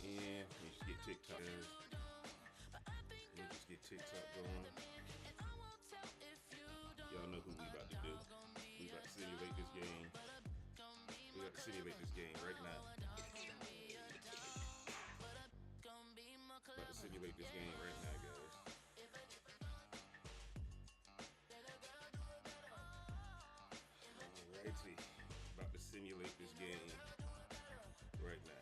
here. Let me just get TikTok. Let me just get TikTok going. Y'all know who we about to do. We about to simulate this game. We about to simulate this game right now. About to simulate this game right now, guys. Alrighty. About to simulate this game right now.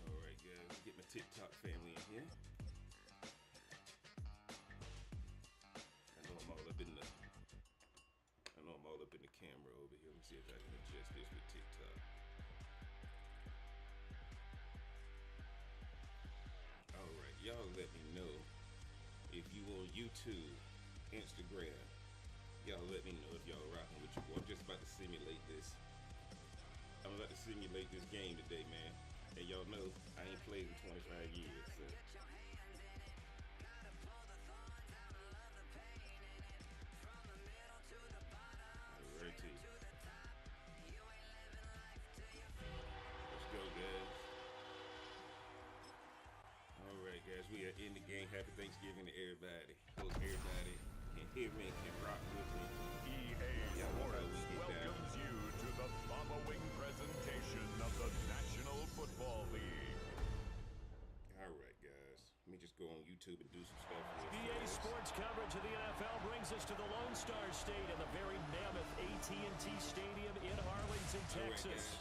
Alright guys, get my TikTok family in here. I know I'm all up in the camera over here. Let me see if I can adjust this with TikTok. Alright, y'all let me know if you on YouTube, Instagram. Y'all let me know if y'all rocking with you. I'm just about to simulate this. I'm about to simulate this game today, man. And y'all know I ain't played in 25 years, so. Alrighty. Let's go, guys. Alright, guys, we are in the game. Happy Thanksgiving to everybody. Hope everybody can hear me, can rock with me. EA Sports welcomes you to the following presentation of the National Football League. Alright, guys. Let me just go on YouTube and do some stuff. EA Sports coverage of the NFL brings us to the Lone Star State and the very mammoth AT&T Stadium in Arlington, Texas.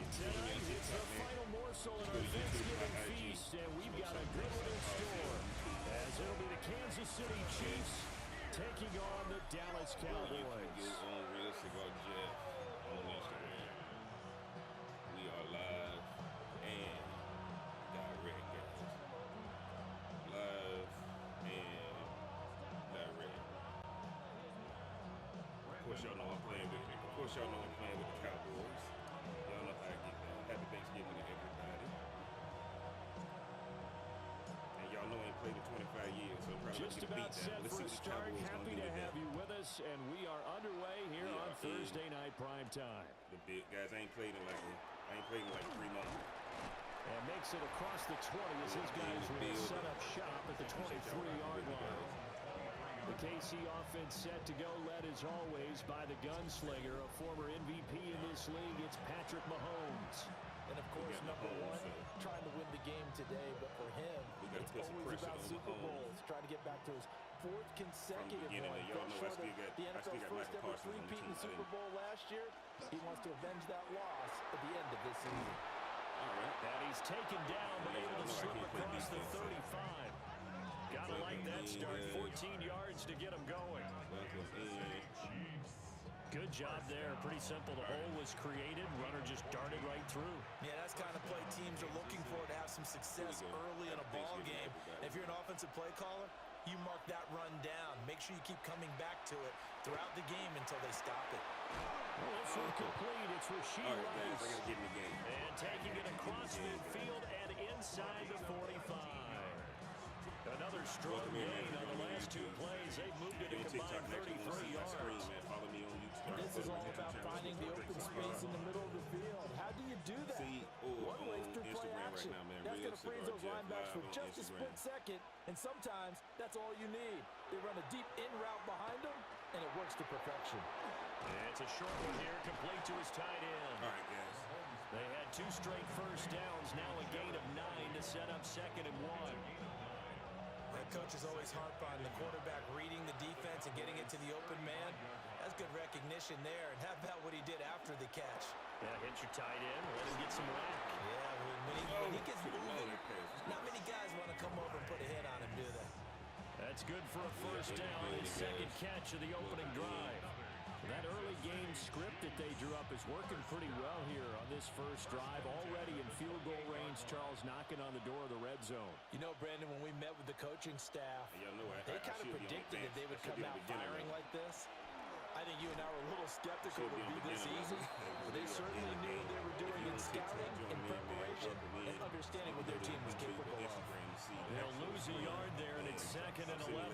Tonight, it's the final morsel in our Thanksgiving feast, and we've got a good one in store, as it'll be the Kansas City Chiefs taking on the Dallas Cowboys. On Real Cigar Jeff on Instagram. We are live and direct, guys. Live and direct. Of course, y'all know I'm playing with it. Of course, y'all know I'm playing with the Cowboys. Y'all know how I get down. Happy Thanksgiving to everybody. And y'all know I ain't played in 25 years, so probably just about set for a start. Happy to have you with us, and we are underway here on Thursday night prime time. The big guys, I ain't played in like 3 months. And makes it across the 20 as his guys will set up shop at the 23-yard line. The KC offense set to go, led as always by the gunslinger, a former MVP in this league. It's Patrick Mahomes. And of course, number one, trying to win the game today, but for him, it's always about Super Bowls, trying to get back to his 4th consecutive one. Fell short of the NFL's first ever three-peat in the Super Bowl last year. He wants to avenge that loss at the end of this season. All right. And he's taken down, but able to slip across the 35. Gotta like that start. 14 yards to get him going. Good job there. Pretty simple. The hole was created. Runner just darted right through. Yeah, that's the kind of play teams are looking for to have some success early in a ball game. And if you're an offensive play caller, you mark that run down. Make sure you keep coming back to it throughout the game until they stop it. Well, this one complete. It's Rasheed Rice. I gotta get in the game. And taking it across midfield and inside the 45. Another strong gain on the last 2 plays. They've moved it a combined 33 yards. Follow me on YouTube. This is all about finding the open space in the middle of the field. How do you do that? One way is through play action. That's going to freeze those linebackers for just a split second, and sometimes that's all you need. They run a deep in route behind them, and it works to perfection. And it's a short one here, complete to his tight end. All right, guys. They had 2 straight first downs, now a gain of 9 to set up 2nd and 1. That coaches always harp on the quarterback reading the defense and getting it to the open man. That's good recognition there. And how about what he did after the catch? Yeah, hit your tight end, let him get some whack. Yeah, when he gets moving, not many guys want to come over and put a hit on him, do they? That's good for a first down, his 2nd catch of the opening drive. That early game script that they drew up is working pretty well here on this first drive. Already in field goal range, Charles knocking on the door of the red zone. You know, Brandon, when we met with the coaching staff, they kind of predicted that they would come out firing like this. I think you and I were a little skeptical it would be this easy, but they certainly knew what they were doing in scouting, in preparation, and understanding what their team was capable of. They'll lose a yard there, and it's 2nd and 11.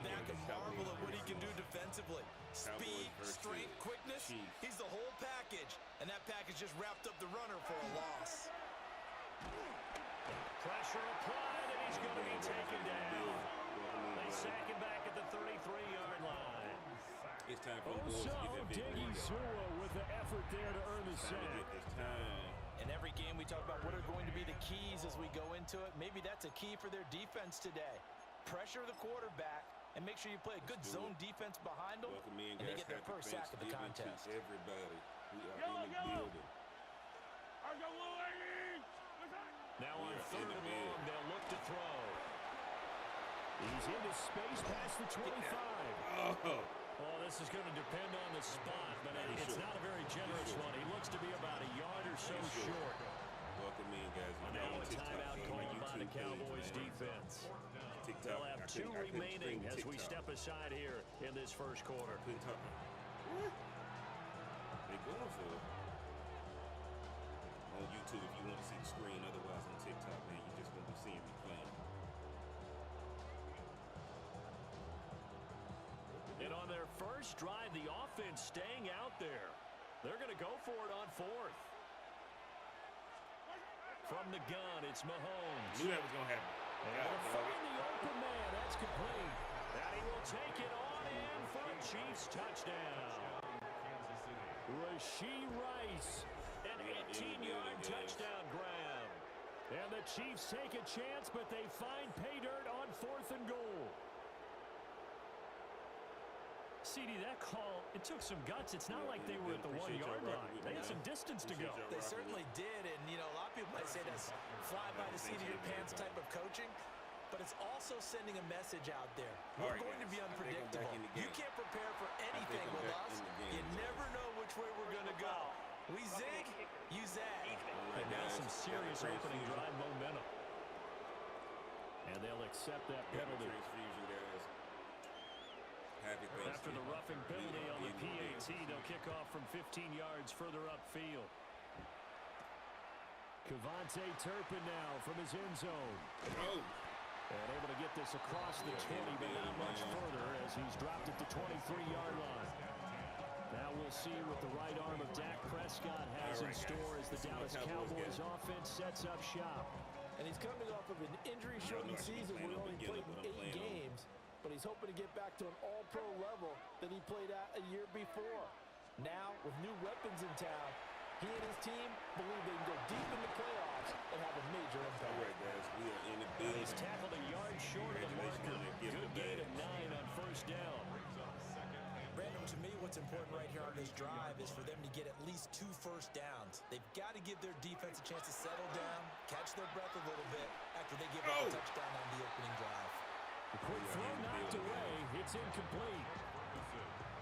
back and marvel at what he can do defensively. Speed, strength, quickness, he's the whole package. And that package just wrapped up the runner for a loss. Pressure applied, and he's going to be taken down. They sack him back at the 33-yard line. It's time for the Bulls to get that victory. With the effort there to earn the sack. In every game, we talk about what are going to be the keys as we go into it. Maybe that's a key for their defense today. Pressure the quarterback and make sure you play a good zone defense behind them, and they get their first sack of the contest. Everybody, we are in the building. Now on 3rd and long, they'll look to throw. He's into space past the 25. Oh, this is going to depend on the spot, but it's not a very generous one. He looks to be about a yard or so short. Welcome in, guys. Now a timeout called by the Cowboys defense. They'll have 2 remaining as we step aside here in this first quarter. They're going for it. On YouTube, if you want to see the screen, otherwise on TikTok, man, you just won't be seeing me playing. And on their first drive, the offense staying out there. They're going to go for it on 4th. From the gun, it's Mahomes. Knew that was going to happen. And find the open man. That's complete. And he will take it on in for a Chiefs touchdown. Rashee Rice, an 18-yard touchdown grab. And the Chiefs take a chance, but they find pay dirt on 4th and goal. CD, that call, it took some guts. It's not like they were at the 1-yard line. They had some distance to go. They certainly did, and, you know, a lot of people might say that's fly by the seat of your pants type of coaching, but it's also sending a message out there. We're going to be unpredictable. You can't prepare for anything with us. You never know which way we're going to go. We zig, you zag. And now some serious opening drive momentum. And they'll accept that penalty. After the roughing penalty on the PAT, they'll kick off from 15 yards further upfield. Kevontae Turpin now from his end zone. And able to get this across the 20, but not much further as he's dropped at the 23-yard line. Now we'll see what the right arm of Dak Prescott has in store as the Dallas Cowboys offense sets up shop. And he's coming off of an injury-shortened season where he only played 8 games. But he's hoping to get back to an all-pro level that he played at a year before. Now, with new weapons in town, he and his team believe they can go deep in the playoffs and have a major impact. All right, guys, we are in the building. He's tackled a yard short of the marker. Good gain of 9 on first down. Brandon, to me, what's important right here on this drive is for them to get at least 2 first downs. They've got to give their defense a chance to settle down, catch their breath a little bit after they give up a touchdown on the opening drive. The quick throw knocked away. It's incomplete.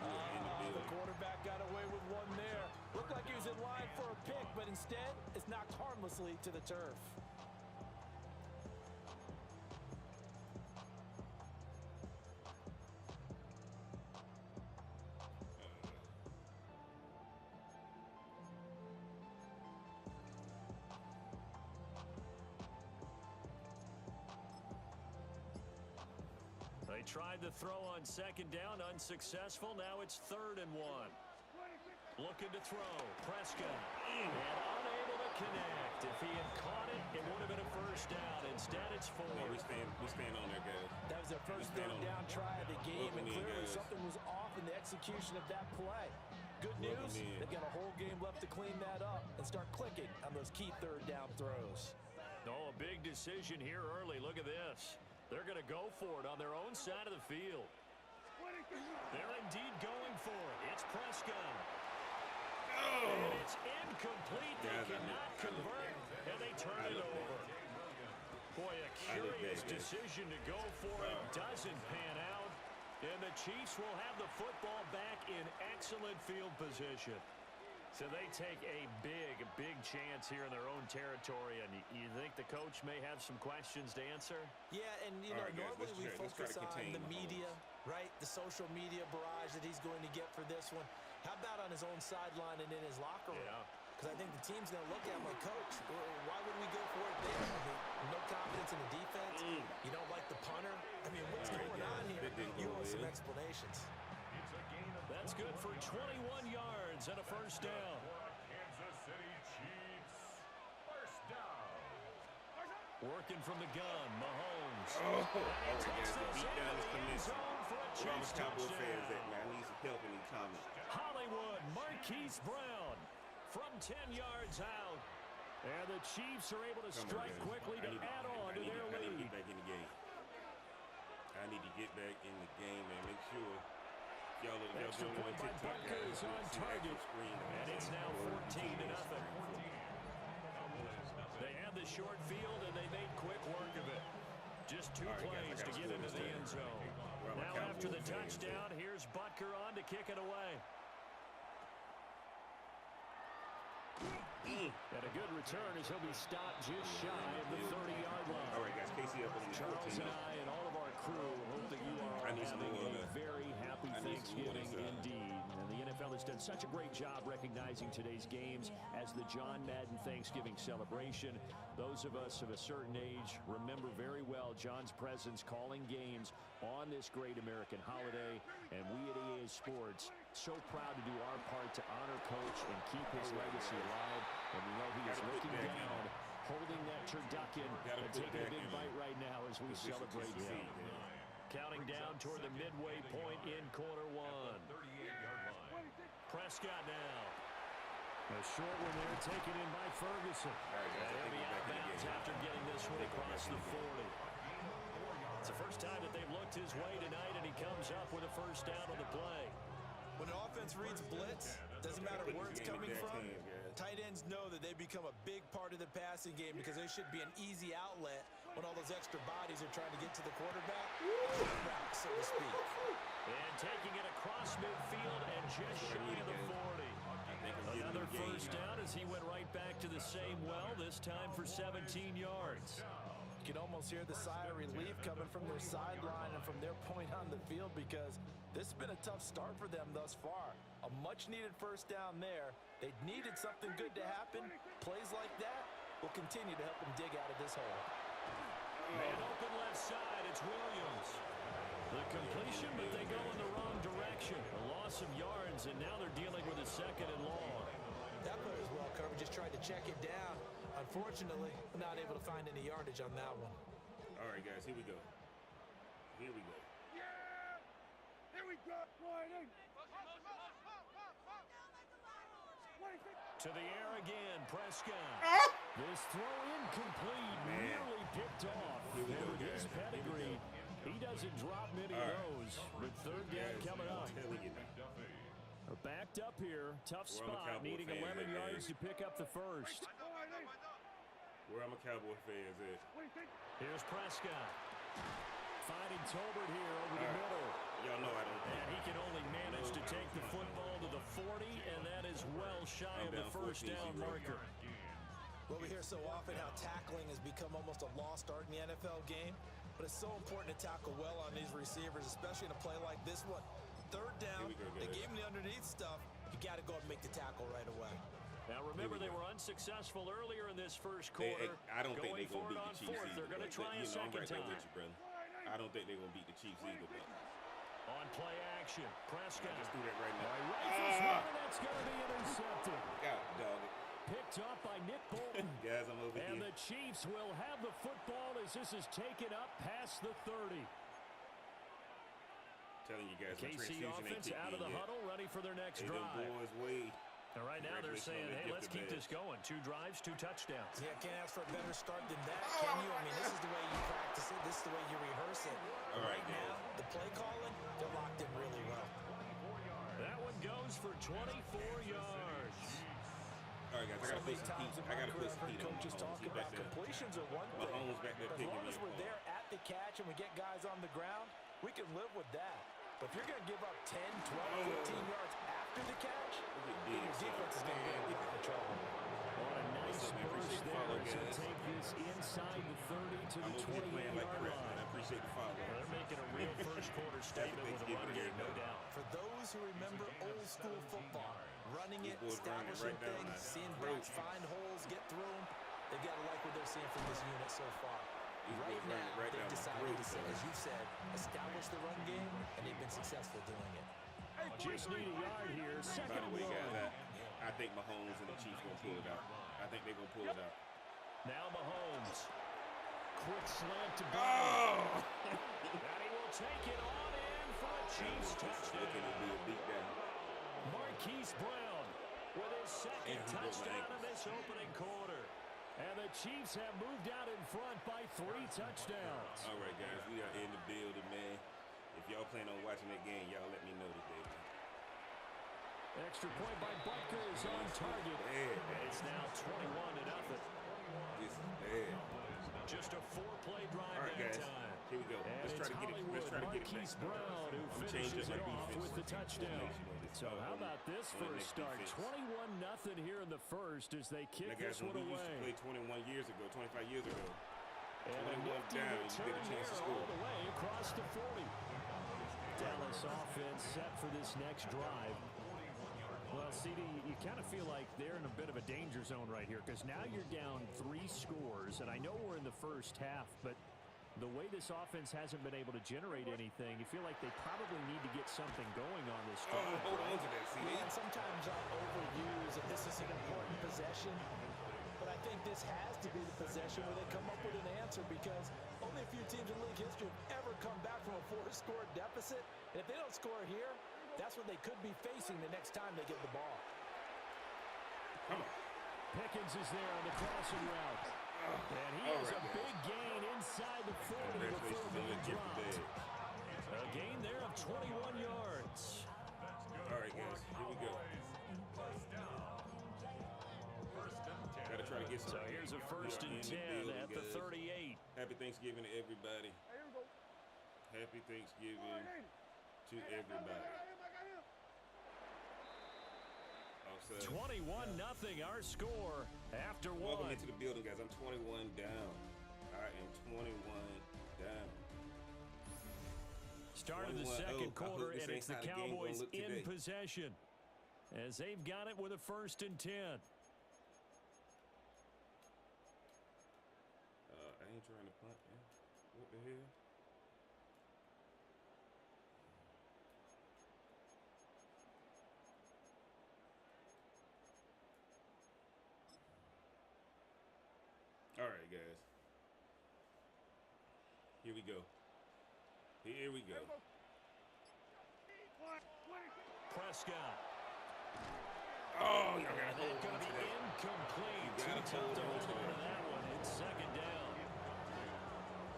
The quarterback got away with one there. Looked like he was in line for a pick, but instead, it's knocked harmlessly to the turf. They tried to throw on second down, unsuccessful. Now it's 3rd and 1. Looking to throw. Prescott. And unable to connect. If he had caught it, it would have been a first down. Instead, it's 4. We stand on there, guys. That was their first third down try of the game, and clearly something was off in the execution of that play. Good news, they've got a whole game left to clean that up and start clicking on those key third down throws. Oh, a big decision here early. Look at this. They're going to go for it on their own side of the field. They're indeed going for it. It's Prescott. And it's incomplete. They cannot convert, and they turn it over. Boy, a curious decision to go for it. Doesn't pan out. And the Chiefs will have the football back in excellent field position. So they take a big chance here in their own territory, and you think the coach may have some questions to answer? Yeah, and, you know, normally we focus on the media, right? The social media barrage that he's going to get for this one. How about on his own sideline and in his locker room? Yeah. Because I think the team's going to look at him like, Coach, why would we go for it there? I mean, no confidence in the defense. You don't like the punter. I mean, what's going on here? you owe some explanations. That's good for 21 yards and a first down. Kansas City Chiefs. First down. Working from the gun, Mahomes. Oh, guys, the beat down is commencing. Where all my Cowboys fans at, man? I need some help in these comments. Hollywood, Marquise Brown from 10 yards out. And the Chiefs are able to strike quickly to add on to their lead. I need to get back in the game. I need to get back in the game and make sure y'all doing one TikTok, guys. On target, and it's now 14-0. They had the short field, and they made quick work of it. Just two plays to get into the end zone. Now after the touchdown, here's Butker on to kick it away. And a good return as he'll be stopped just shy of the 30-yard line. All right, guys, Casey up on the Charles and I and all of our crew hope that you are having a very happy Thanksgiving indeed. And the NFL has done such a great job recognizing today's games as the John Madden Thanksgiving celebration. Those of us of a certain age remember very well John's presence calling games on this great American holiday. And we at EA Sports so proud to do our part to honor Coach and keep his legacy alive. And we know he is looking down, holding that turducken and taking a big bite right now as we celebrate him. Counting down toward the midway point in quarter one. Prescott now. A short one there taken in by Ferguson. And he'll be out of bounds after getting this one across the 40. It's the first time that they've looked his way tonight, and he comes up with a first down on the play. When an offense reads blitz, doesn't matter where it's coming from, tight ends know that they become a big part of the passing game because they should be an easy outlet when all those extra bodies are trying to get to the quarterback, route, so to speak. And taking it across midfield and just shy of the 40. Another first down as he went right back to the same well, this time for 17 yards. You can almost hear the sigh of relief coming from their sideline and from their point on the field because this has been a tough start for them thus far. A much-needed first down there. They needed something good to happen. Plays like that will continue to help them dig out of this hole. Man open left side, it's Williams. The completion, but they go in the wrong direction. A loss of yards, and now they're dealing with a second and long. That play was well covered, just tried to check it down. Unfortunately, not able to find any yardage on that one. All right, guys, here we go. Here we go. Yeah! Here we go, Friday! To the air again, Prescott. This throw incomplete, nearly picked off. Here we go, with his guys. pedigree, he doesn't drop many of those. But third down coming up. We're backed up here. Tough spot, needing 11 yards to pick up the first. Where I'm a Cowboy fans at. Here's Prescott. Finding Tolbert here over the middle. Y'all know I don't. And he can only manage to take the football to the 40, and that is well shy of the first down marker. Well, we hear so often how tackling has become almost a lost art in the NFL game, but it's so important to tackle well on these receivers, especially in a play like this one. Third down, they gave him the underneath stuff. You got to go and make the tackle right away. Now remember, they were unsuccessful earlier in this first quarter. I don't think they're going to beat the Chiefs either. They're going to try a second time. I don't think they're going to beat the Chiefs either. But on play action, Prescott. Just do that right now. Rifles one, that's going to be intercepted. God, dog. Picked up by Nick Bolton. Guys, I'm over and here. The Chiefs will have the football as this is taken up past the 30. Telling you guys, KC offense out of the huddle, ready for their next drive. Boys, wait. And right now they're saying, hey, let's keep this going. 2 drives, 2 touchdowns. Yeah, can't ask for a better start than that, can you? I mean, this is the way you practice it. This is the way you rehearse it. All right, now, the play calling, they're locked in really well. That one goes for 24 yards. All right, guys, I got to put some heat. I got to put some heat on coaches talking about completions are one thing. Mahomes back there as picking long me as we're there at the catch and we get guys on the ground, we can live with that. But if you're going to give up 10, 12, 15 yards after the catch, your defense is going to be in a lot of trouble. On a nice burst there to take this inside the 30 to the 28-yard line. I appreciate the follow. They're making a real first-quarter statement with a run game, no doubt. For those who remember old-school football, running it, establishing things, seeing backs find holes, get through them, they've got to like what they're seeing from this unit so far. Right now, they've decided to, as you said, establish the run game, and they've been successful doing it. Just need a yard here. Second By the way, and guys, one. I think Mahomes and the Chiefs going to pull it out. I think they're going to pull it out. Now Mahomes. Quick slant to Oh! And he will take it on in for a Chiefs touchdown. Looking to be a beat down. Marquise Brown with his second touchdown in this opening quarter. And the Chiefs have moved out in front by 3 touchdowns. All right, guys, we are in the building, man. If y'all plan on watching that game, y'all let me know today, man. Extra point by Butker's on target. Bad. It's now 21-0. This is bad. Just a 4-play drive. All right, guys, time. here we go. And Let's try to get it. Let's try to get it Marquise back. Brown, who I'm changing finishes my it off defense with the touchdown. So how about this for a start? 21-0 here in the first as they kick this one we used to away. play 21 years ago, 25 years ago. And 21 down, you get a chance to score. all the way across the 40. Dallas offense set for this next drive. Well, CD, you kind of feel like they're in a bit of a danger zone right here because now you're down 3 scores, and I know we're in the first half, but the way this offense hasn't been able to generate anything, you feel like they probably need to get something going on this drive. Oh, hold on to that, CD. And sometimes I'll overuse that this is an important possession, but I think this has to be the possession where they come up with an answer because only a few teams in league history have ever come back from a 4-score deficit. And if they don't score here, that's what they could be facing the next time they get the ball. Come on. Pickens is there on the crossing route. And he has a big gain inside the 40 before being dropped. A gain there of 21 yards. All right, guys, here we go. Got to try to get some. So here's a first and 10 at the 38. Happy Thanksgiving to everybody. Happy Thanksgiving to everybody. 21-0 our score after one. Welcome into the building, guys. I'm 21 down. I am 21 down. Start of the second quarter, and it's the Cowboys in possession as they've got it with a first and 10. I ain't trying to punt, man. What the hell? All right, guys. Here we go. Here we go. Prescott. Oh, y'all got to hold Going on to to be that. incomplete. You gotta Too tough to hold on hold to on to that. that one. It's second down.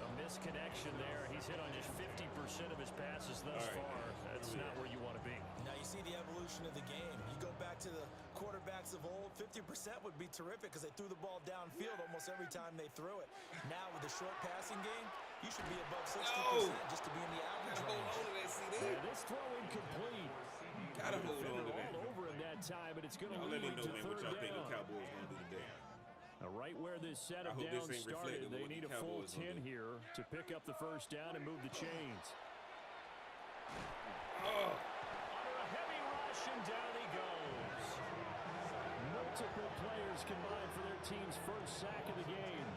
A misconnection there. He's hit on just 50% of his passes thus far. That's not where you want to be. Now you see the evolution of the game. You go back to the quarterbacks of old, 50% would be terrific because they threw the ball downfield almost every time they threw it. Now with the short passing game, you should be above 60% just to be in the average Hold range. on to that, CD. And this throw incomplete. Gotta hold on to that. All over him that time, but it's going to Y'all let lead me know, to man, what third y'all think the down. Cowboys gonna do today. Right where this set I of hope this downs ain't reflective started, of they what need the a full Cowboys gonna 10 do. here to pick up the first down and move the chains. Oh, Under a heavy rush, and down he goes. Multiple players combined for their team's first sack of the game.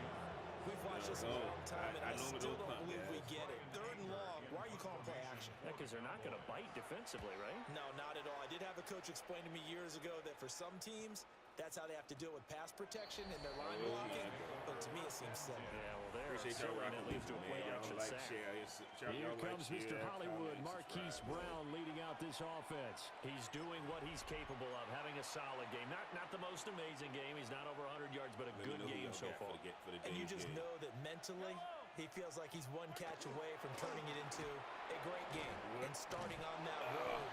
We've watched this a long time, and I normally still don't don't punt, believe we guys. get it. Third and long. Why are you calling play action? Because they're not going to bite defensively, right? No, not at all. I did have a coach explain to me years ago that for some teams, that's how they have to deal with pass protection and their line blocking. But to me, it seems simple. Yeah, well, there appreciate y'all certainly rocking that with leads to me, a man. play Y'all action like, sack. share, Here y'all comes like, Mr. share, Hollywood, comment, Marquise subscribe. Brown leading out this offense. He's doing what he's capable of, having a solid game. Not the most amazing game. He's not over 100 yards, but a Let me good know who game y'all so got far. for the And you day's just game. know that mentally, he feels like he's one catch away from turning it into a great game and starting on that road.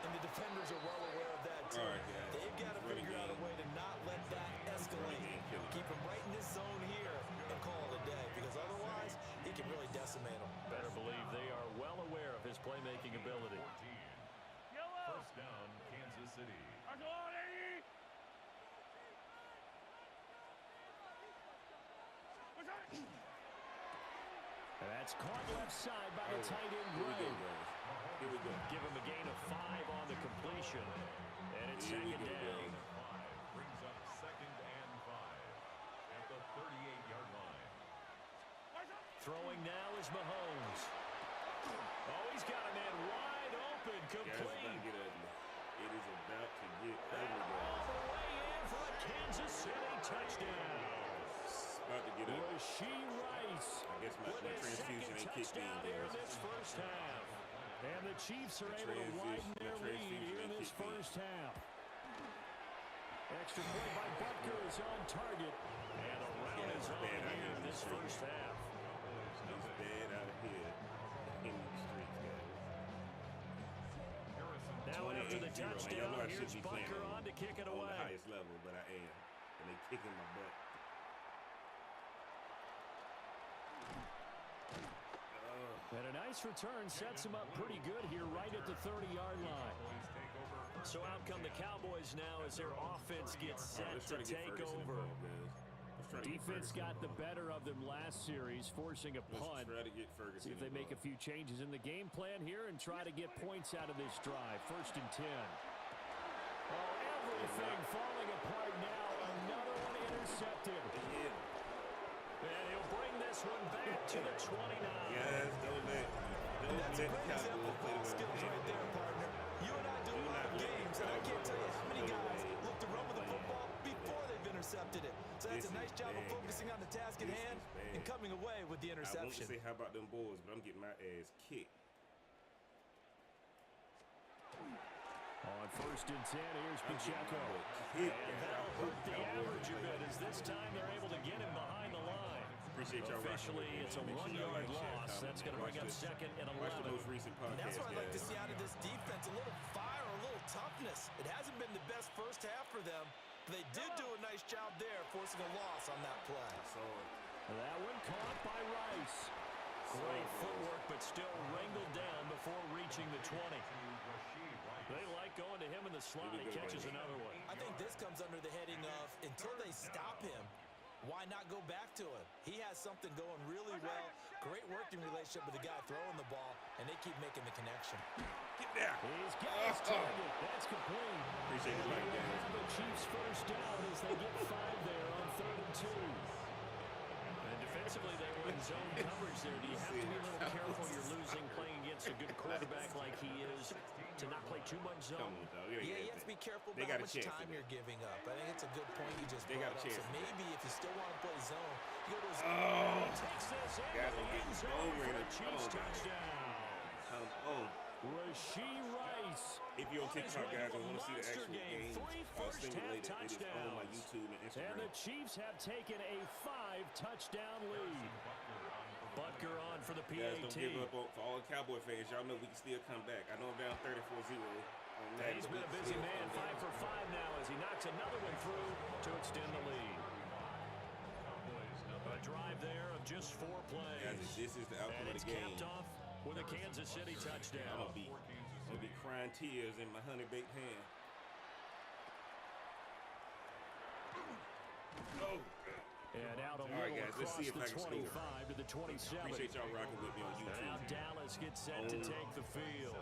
And the defenders are well aware of that, too. All right, guys. They've got to Running figure out a game. way to not let that escalate. game. Keep him right in this zone here and call it a day, because otherwise, he can really decimate them. Better believe they are well aware of his playmaking ability. First down, Kansas City. And that's caught left side by the tight end, Here we go, Gray. guys. Here we go. Give him a gain of 5 on the completion. And it's Here we second go, down. guys. Brings up 2nd and 5 at the 38-yard line. Throwing now is Mahomes. Oh, he's got a man wide open, complete. It is about to get ugly, all the way in for a Kansas City touchdown. About to get ugly. Rashee Rice. I guess my transfusion ain't kicked in, here in this first half. And the Chiefs are able to widen their lead here in this first half. Extra point by Butker is on target. And a round is on here in this first half. It's bad out here in the streets, guys. Now after the touchdown, here's Butker on to kick it away. On the highest level, but I am. And they kicking my butt. And a nice return sets him up pretty good here right at the 30-yard line. So out come the Cowboys now as their offense gets set to take over. Defense got the better of them last series, forcing a punt. See if they make a few changes in the game plan here and try to get points out of this drive. 1st and 10. Oh, everything falling apart now. Another one intercepted. And he'll bring this one back to the 29. Yes, don't let the Cowboys play the skills right there, partner. You and I do a lot of games, and I can't tell you how many guys look to run with the football before they've intercepted it. So that's a nice job of focusing on the task at hand and coming away with the interception. I want to say how about them boys, but I'm getting my ass kicked. On 1st and 10, here's Pacheco. And that'll hurt the average a bit as this time they're able to get him behind the line. Officially, it's a 1-yard loss. That's going to bring up 2nd and 11. Watch the most recent podcast. That's what I like to see out of this defense. A little fire, a little toughness. It hasn't been the best first half for them. But they did do a nice job there, forcing a loss on that play. That one caught by Rice. Great footwork, but still wrangled down before reaching the 20. They like going to him in the slot. He catches another one. I think this comes under the heading of, until they stop him, why not go back to him? He has something going really well. Great working relationship with the guy throwing the ball, and they keep making the connection. Get there. He's got his target. That's complete. Appreciate it, right there. The Chiefs first down as they get 5 there on 3rd and 2. And defensively, they were in zone coverage there. Do you have to be a little careful? You're losing playing against a good quarterback like he is to not play too much zone. Yeah, you have to be careful about how much time you're giving up. I think it's a good point you just brought up. So maybe if you still want to play zone, you go to his takes this in the end zone for the Chiefs touchdown. Come on. Rashee Rice. If you're on TikTok, guys, I want to see the actual game. First-half touchdowns. On my YouTube and Instagram. And the Chiefs have taken a 5-touchdown lead. Butker on for the PAT. Guys, don't give up for all the Cowboy fans. Y'all know we can still come back. I know I'm down 34-0 on that. He's been a busy man. 5 for 5 now as he knocks another one through to extend the lead. A drive there of just 4 plays. Guys, this is the outcome of the game. Capped off with a Kansas City touchdown. I'm going to be crying tears in my honey-baked hand. Oh, and out a little guys, across the 25 to the 27. Appreciate y'all rocking with me on YouTube. And now Dallas gets set to take the field.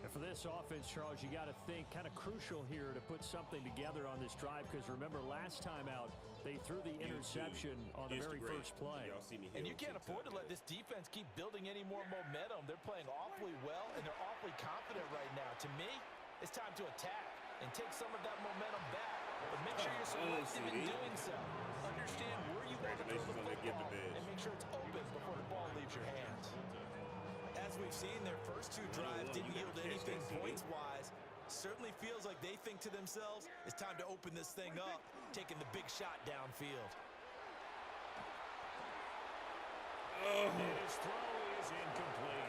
And for this offense, Charles, you got to think kind of crucial here to put something together on this drive because remember last time out, they threw the interception on the very first play. And you can't afford to let this defense keep building any more momentum. They're playing awfully well, and they're awfully confident right now. To me, it's time to attack and take some of that momentum back. But make sure you're selective in doing so. Understand where you want to throw the football and make sure it's open before the ball leaves your hands. As we've seen, their first 2 drives didn't yield anything points-wise. Certainly feels like they think to themselves, it's time to open this thing up, taking the big shot downfield. His throw is incomplete.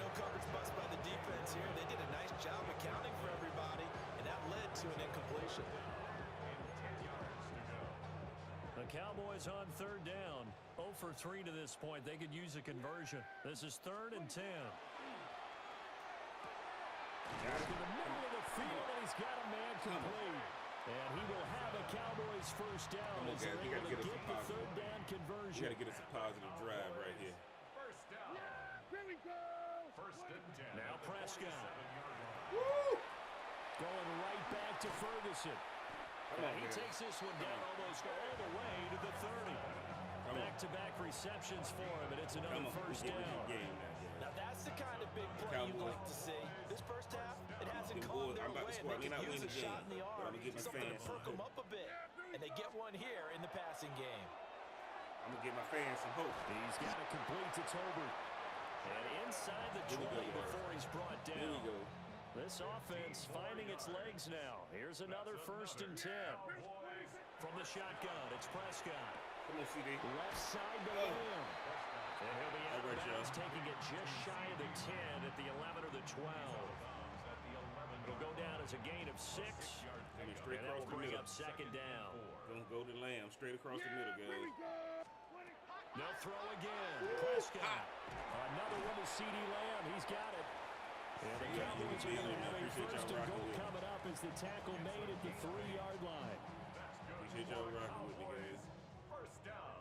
No coverage bust by the defense here. They did a nice job accounting for everybody, and that led to an incompletion. The Cowboys on 3rd down. 0 for 3 to this point. They could use a conversion. This is 3rd and 10. Back in the middle of the field, and he's got a man complete. And he will have a Cowboys first down as they're able to get the 3rd down conversion. You got to get us a positive drive right here. First down. Here we go. 1st and 10. Now Prescott. Woo! Going right back to Ferguson. He takes this one down almost all the way to the 30. Back-to-back receptions for him, and it's another first down. Now that's the kind of big play you like to see. This first half, it hasn't gone their way, and they can use a shot in the arm, something to perk them up a bit. And they get one here in the passing game. I'm going to give my fans some hope. He's got it complete to Tolbert. And inside the 20 before he's brought down. Here we go. This offense finding its legs now. Here's another 1st and 10. From the shotgun, it's Prescott. Come on, CD. Left side to Lamb. And he'll be out of bounds, taking it just shy of the 10 at the 11 or the 12. It'll go down as a gain of 6. And that will bring up 2nd down. Don't go to Lamb, straight across the middle, guys. They'll throw again. Prescott. Another one to C.D. Lamb. He's got it. And the Cowboys are going to have a 1st and goal coming up as the tackle made at the 3-yard line. Appreciate y'all rocking with me, guys. First down.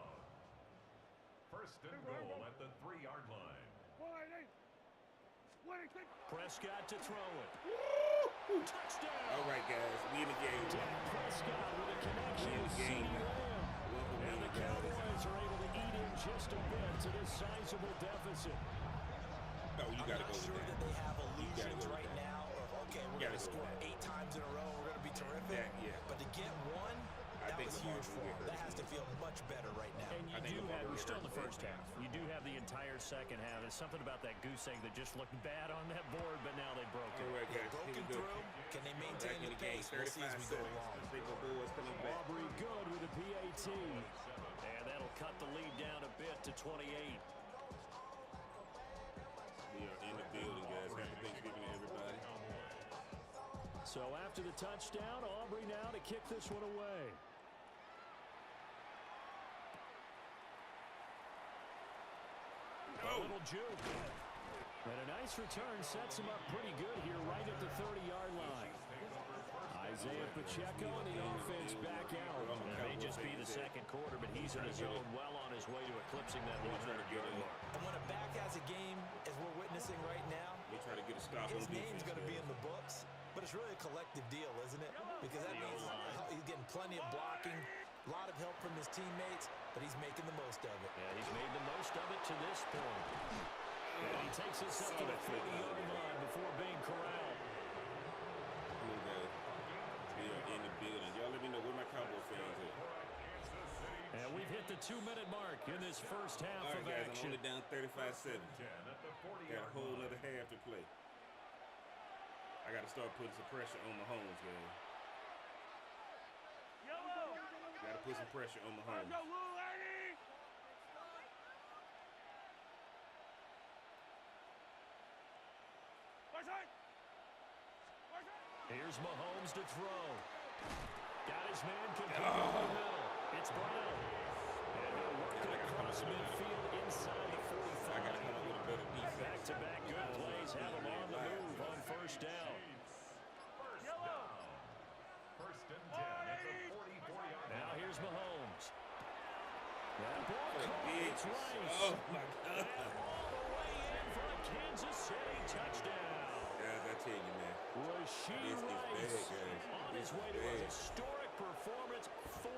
1st and goal at the 3-yard line. Prescott to throw it. Touchdown. All right, guys. We in the game. Dak Prescott with a connection to C.D. Lamb. And the Cowboys are able to eat in just a bit to this sizable deficit. Oh, you got to go I'm not sure that they have illusions right now of, okay, we're going to score 8 times in a row, we're going to be terrific. But to get one, that was huge for them. That has to feel much better right now. And you do have, we're still in the first half. You do have the entire second half. There's something about that goose egg that just looked bad on that board, but now they broke it. All right, guys. Broken through. Can they maintain the pace? We'll see as we go along. Aubrey good with a PAT. And that'll cut the lead down a bit to 28. We are in the building, guys. Happy Thanksgiving to everybody. So after the touchdown, Aubrey now to kick this one away. A little juke. And a nice return sets him up pretty good here right at the 30-yard line. Isaiah Pacheco and the offense back out. It may just be the second quarter, but he's in the zone well on his way to eclipsing that 100-yard mark. And when a back has a game, as we're witnessing right now, his name's going to be in the books, but it's really a collective deal, isn't it? Because that means he's getting plenty of blocking, a lot of help from his teammates, but he's making the most of it. Yeah, he's made the most of it to this point. And he takes us up to the 40-yard line before being corralled. In the building. Y'all let me know where my Cowboy fans at. And we've hit the 2-minute mark in this first half of action. I'm only down 35-7. Got a whole other half to play. I got to start putting some pressure on Mahomes, guys. Got to put some pressure on Mahomes. Here's Mahomes to throw. Got his man complete in the middle. It's Brown. And he'll work it across midfield inside the 45. I got to come up with a better defense. Back-to-back good plays have him on the move on 1st down. First and 10 at the 40-yard line. Now here's Mahomes. That ball it's right. Oh, my God. And all the way in for a Kansas City touchdown. Guys, I tell you, man. Rasheed Rice on his way to a historic performance, 4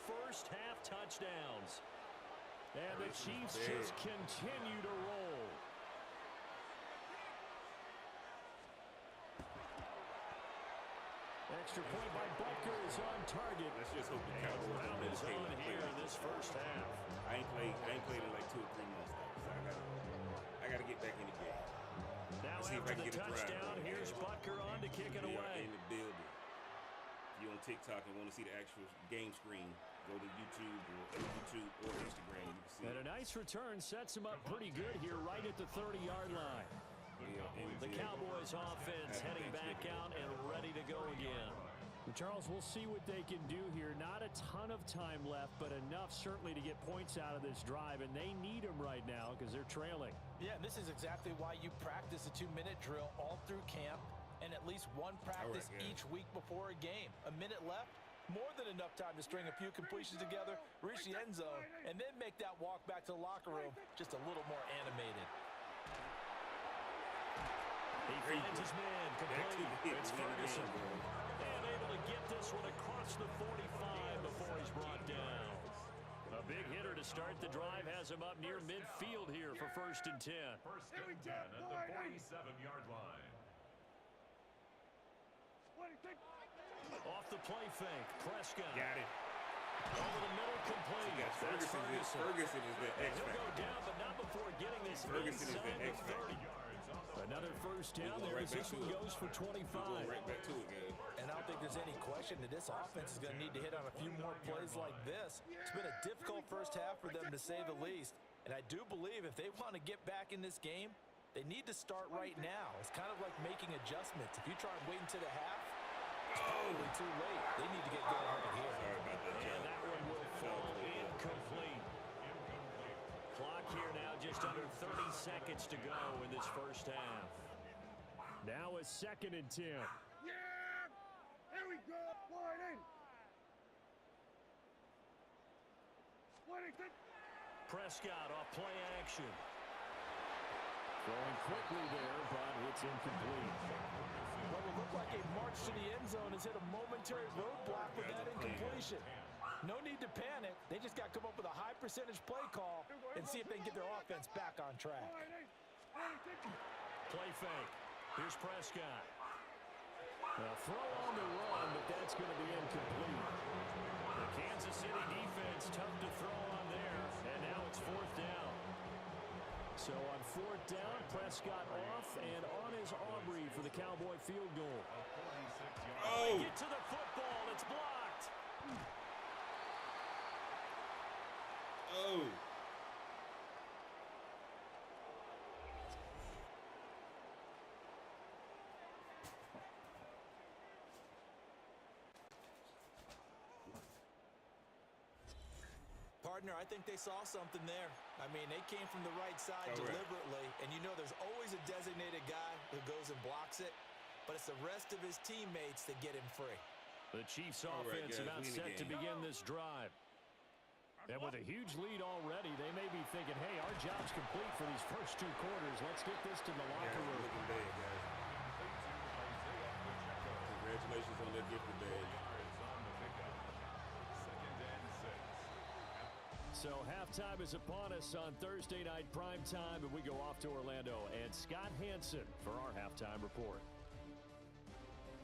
first-half touchdowns. And the Chiefs just continue to roll. Extra point by Butker is on target. Let's just hope the Cowboys Brown is on here in this first half. I ain't played in like 2 or 3 months now, so I got to get back in the game. Now after the touchdown, here's Butker on to kick it away. In the building. If you're on TikTok and want to see the actual game screen, go to YouTube or Instagram. You can see and a nice return sets him up pretty good here right at the 30-yard line. The Cowboys offense heading back out and ready to go again. Charles, we'll see what they can do here. Not a ton of time left, but enough certainly to get points out of this drive, and they need them right now because they're trailing. Yeah, and this is exactly why you practice a 2-minute drill all through camp and at least one practice each week before a game. A minute left, more than enough time to string a few completions together, reach the end zone, and then make that walk back to the locker room just a little more animated. He finds his man complete. It's Ferguson. And able to get this one across the 45 before he's brought down. A big hitter to start the drive has him up near midfield here for 1st and 10. First and 10 at the 47-yard line. Off the play fake, Prescott. Got it. Over the middle, complete. That's Ferguson. Ferguson is the X He'll factor. go down, but not before getting this Ferguson is the inside X the 30. factor. Another first down there as this one goes for 25. Right back to it, guys. And I don't think there's any question that this offense is going to need to hit on a few more plays like this. It's been a difficult first half for them, to say the least. And I do believe if they want to get back in this game, they need to start right now. It's kind of like making adjustments. If you try and wait until the half, it's probably too late. They need to get going right here. Sorry about that, John. And that one will fall incomplete. Clock here now just under 30 seconds to go in this first half. Now a 2nd and 10. Yeah! Here we go! Wide in! Prescott off play action. Throwing quickly there, but it's incomplete. What will look like a march to the end zone has hit a momentary roadblock with that incompletion. No need to panic. They just got to come up with a high percentage play call and see if they can get their offense back on track. Play fake. Here's Prescott. A throw on the run, but that's going to be incomplete. The Kansas City defense tough to throw on there, and now it's 4th down. So on 4th down, Prescott off, and on is Aubrey for the Cowboy field goal. Oh! Get to the football. It's blocked. Oh! Partner, I think they saw something there. I mean, they came from the right side deliberately, and you know there's always a designated guy who goes and blocks it, but it's the rest of his teammates that get him free. The Chiefs offense about set to begin this drive. And with a huge lead already, they may be thinking, hey, our job's complete for these first 2 quarters. Let's get this to the locker room. Looking bad, guys. Congratulations on that gift today. So halftime is upon us on Thursday night primetime, and we go off to Orlando. And Scott Hansen for our halftime report.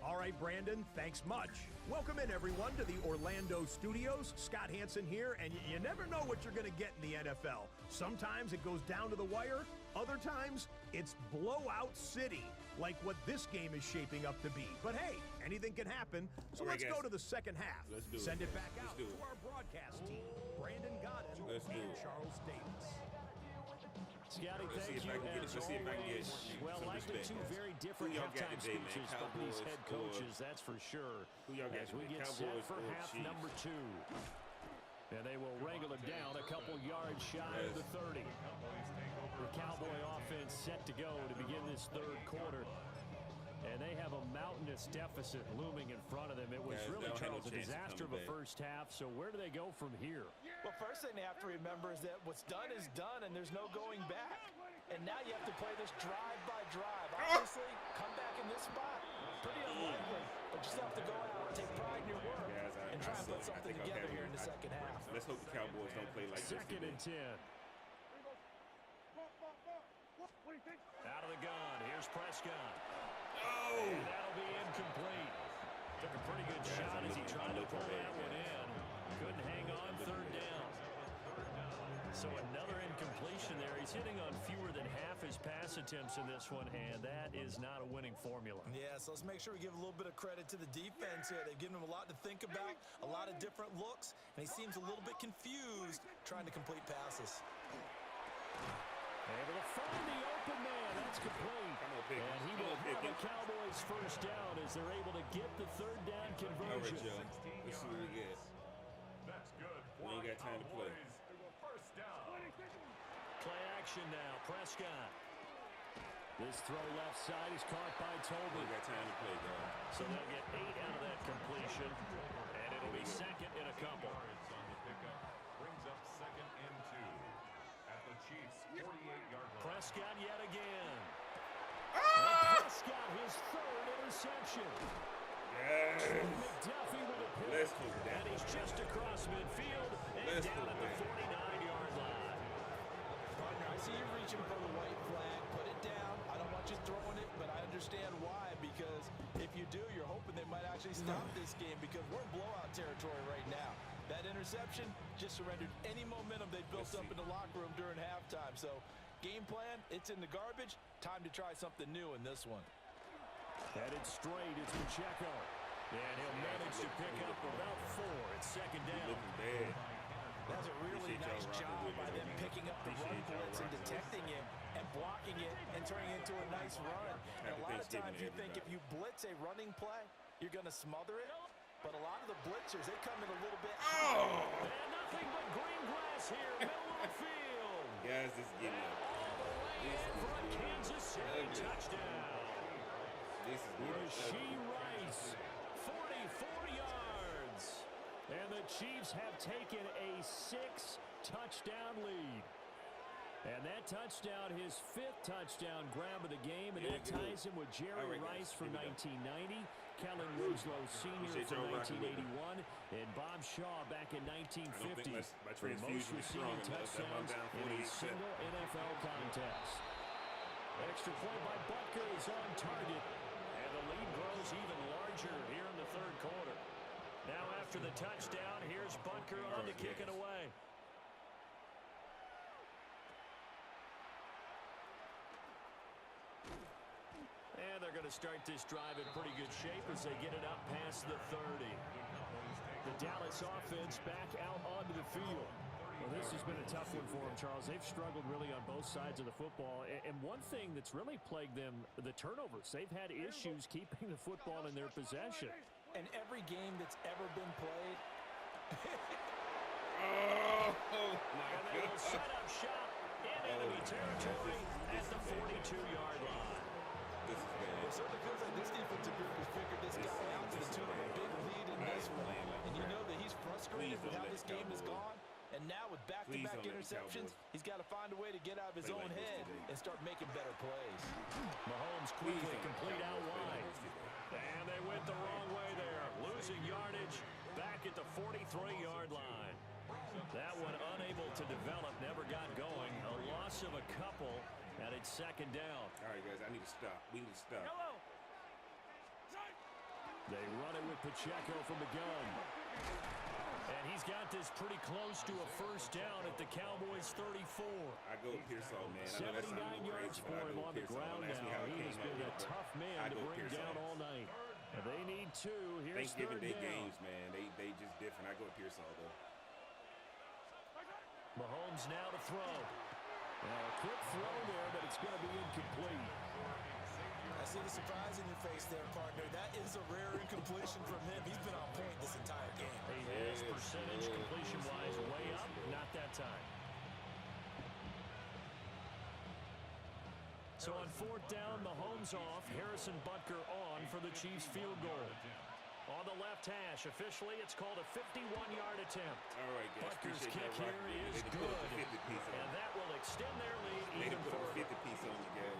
All right, Brandon, thanks much. Welcome in, everyone, to the Orlando studios. Scott Hansen here, and you never know what you're going to get in the NFL. Sometimes it goes down to the wire. Other times, it's blowout city, like what this game is shaping up to be. But hey, anything can happen, so let's go to the second half. Send it back out to our broadcast team, Brandon Godden and Charles Davis. Scotty, thank you as always. Well, likely 2 very different halftime speeches by these head coaches, that's for sure, as we get set for half number 2. And they will wrangle it down a couple yards shy of the 30. The Cowboy offense set to go to begin this 3rd quarter. And they have a mountainous deficit looming in front of them. It was really, Charles, a disaster of a first half. So where do they go from here? Well, first thing they have to remember is that what's done is done, and there's no going back. And now you have to play this drive by drive. Obviously, come back in this spot, pretty unlikely. But you still have to go out and take pride in your work and try and put something together here in the second half. Let's hope the Cowboys don't play like this. 2nd and 10. Out of the gun. Here's Prescott. Oh! And that'll be incomplete. Took a pretty good shot as he tried to pull that one in. Couldn't hang on, 3rd down. So another incompletion there. He's hitting on fewer than half his pass attempts in this one, and that is not a winning formula. Yeah, so let's make sure we give a little bit of credit to the defense here. They've given him a lot to think about, a lot of different looks, and he seems a little bit confused trying to complete passes. Able to find the open man. That's complete. And he will have the Cowboys first down as they're able to get the 3rd down conversion. All right, Joe. Let's see what we get. That's good. We ain't got time to play. First down. Play action now. Prescott. This throw left side is caught by Tolbert. We got time to play, guys. So they'll get 8 out of that completion. And it'll be 2nd and a couple. On the pickup. Brings up 2nd and 2. At the Chiefs' 48-yard line. Prescott yet again. Prescott, his 3rd interception. Yes! McDuffie with a pick. Let's go down. And he's just across midfield and down at the 49-yard reaching for the white flag. Put it down. I don't want you throwing it, but I understand why, because if you do, you're hoping they might actually stop this game, because we're in blowout territory right now. That interception just surrendered any momentum they built up in the locker room during halftime. So game plan, it's in the garbage. Time to try something new in this one. Headed straight, it's Pacheco. And he'll manage to pick up about 4. It's second down. Looking bad. That's a really nice job by them picking up the run blitz and detecting it and blocking it and turning it into a nice run. And a lot of times you think if you blitz a running play, you're going to smother it. But a lot of the blitzers, they come in a little bit high. And nothing but green grass here, middle of the field. Guys, this is getting up. Front Kansas City touchdown. This is Rasheed Rice, 44 yards. And the Chiefs have taken a 6-touchdown lead. And that touchdown, his 5th touchdown grab of the game, and that ties him with Jerry Rice from 1990, Kellen Winslow Sr. from 1981, and Bob Shaw back in 1950 for the most receiving touchdowns in a single NFL contest. Extra point by Butker is on target, and the lead grows even larger here in the third quarter. Now after the touchdown, here's Butker on to kick it away. And they're going to start this drive in pretty good shape as they get it up past the 30. The Dallas offense back out onto the field. Well, this has been a tough one for them, Charles. They've struggled really on both sides of the football. And one thing that's really plagued them, the turnovers. They've had issues keeping the football in their possession. And every game that's ever been played. Oh, my And they will set up shop in enemy territory at the 42-yard line. This is bad. It certainly feels like this defensive group has figured this guy out to the tune of a big lead in this one. And you know that he's frustrated with how this game has gone. And now with back-to-back interceptions, he's got to find a way to get out of his own head and start making better plays. Mahomes quickly complete out wide. And they went the wrong way there. Losing yardage back at the 43-yard line. That one unable to develop, never got going. A loss of a couple, and it's second down. All right, guys, I need to stop. We need to stop. They run it with Pacheco from the gun. And he's got this pretty close to a first down at the Cowboys' 34. I go Pearsall, man. 79 yards for him on the ground now. He has been a tough man to bring down all night. And they need 2. Here's Thanksgiving third Day down. games, man. They just different. I go with Pearsall, though. Mahomes now to throw. Now a quick throw there, but it's going to be incomplete. I see the surprise in your face there, partner. That is a rare incompletion from him. He's been on point this entire game. He has percentage completion-wise way up, not that time. So on 4th down, Mahomes off, Harrison Butker on for the Chiefs field goal. On the left hash, officially it's called a 51-yard attempt. All right, guys. Butker's kick here is good, and that will extend their lead even further. 50-piece on you guys.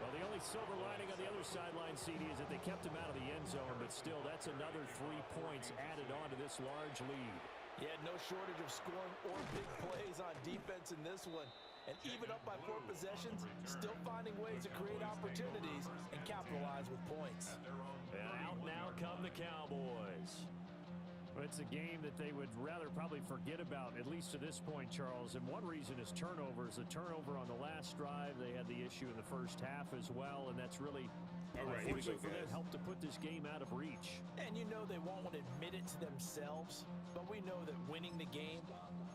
Well, the only silver lining on the other sideline, CD, is that they kept him out of the end zone, but still, that's another 3 points added on to this large lead. Yeah, no shortage of scoring or big plays on defense in this one. And even up by 4 possessions, still finding ways to create opportunities and capitalize with points. And out now come the Cowboys. Well, it's a game that they would rather probably forget about, at least to this point, Charles. And one reason is turnovers. The turnover on the last drive, they had the issue in the first half as well, and that's really, unfortunately for them, helped to put this game out of reach. And you know they won't admit it to themselves, but we know that winning the game